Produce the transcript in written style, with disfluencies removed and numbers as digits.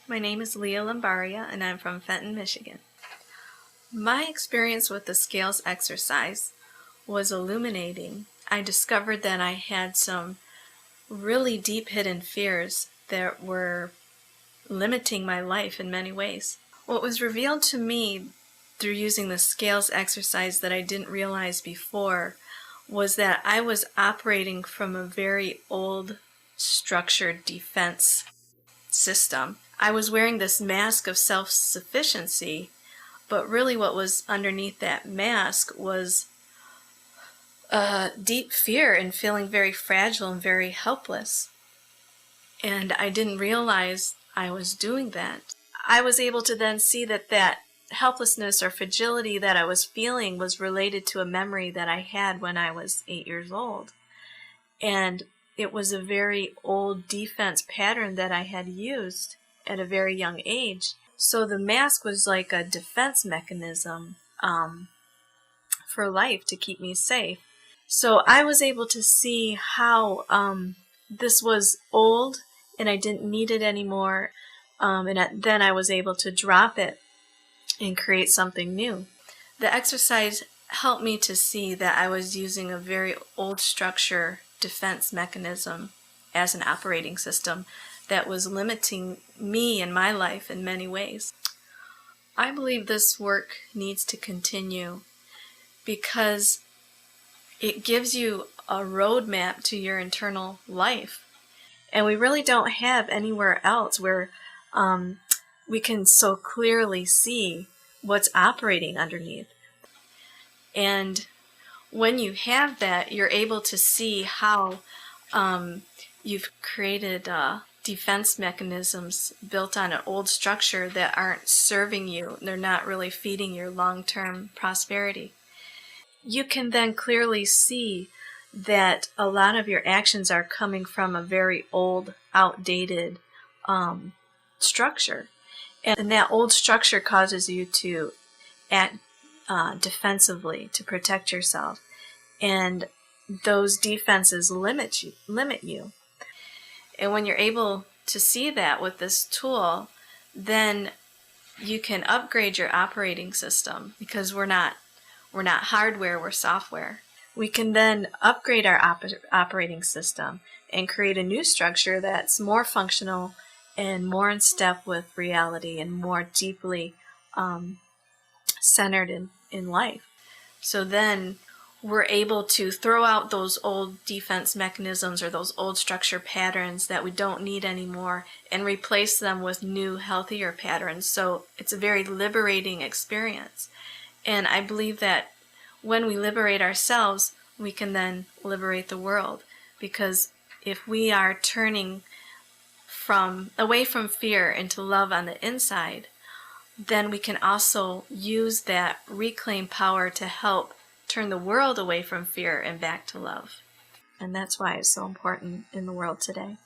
My name is Leah and I'm from Fenton, Michigan. My experience with the scales exercise was illuminating. I discovered that I had some really deep hidden fears that were limiting my life in many ways. What was revealed to me through using the scales exercise that I didn't realize before was that I was operating from a very old structured defense system. I was wearing this mask of self-sufficiency, but really what was underneath that mask was deep fear and feeling very fragile and very helpless. And I didn't realize I was doing that. I was able to then see that that helplessness or fragility that I was feeling was related to a memory that I had when I was 8 years old. And it was a very old defense pattern that I had used at a very young age. So the mask was like a defense mechanism for life to keep me safe. So I was able to see how this was old and I didn't need it anymore. Then I was able to drop it and create something new. The exercise helped me to see that I was using a very old structure defense mechanism as an operating system that was limiting me and my life in many ways. I believe this work needs to continue because it gives you a roadmap to your internal life. And we really don't have anywhere else where we can so clearly see what's operating underneath. And when you have that, you're able to see how you've created defense mechanisms built on an old structure that aren't serving you. They're not really feeding your long-term prosperity. You can then clearly see that a lot of your actions are coming from a very old, outdated structure. And that old structure causes you to act defensively to protect yourself. And those defenses limit you. And when you're able to see that with this tool, then you can upgrade your operating system because we're not hardware, we're software. We can then upgrade our operating system and create a new structure that's more functional and more in step with reality and more deeply centered in life. So then we're able to throw out those old defense mechanisms or those old structure patterns that we don't need anymore and replace them with new, healthier patterns. So it's a very liberating experience. And I believe that when we liberate ourselves, we can then liberate the world. Because if we are turning away from fear into love on the inside, then we can also use that reclaimed power to help turn the world away from fear and back to love. And that's why it's so important in the world today.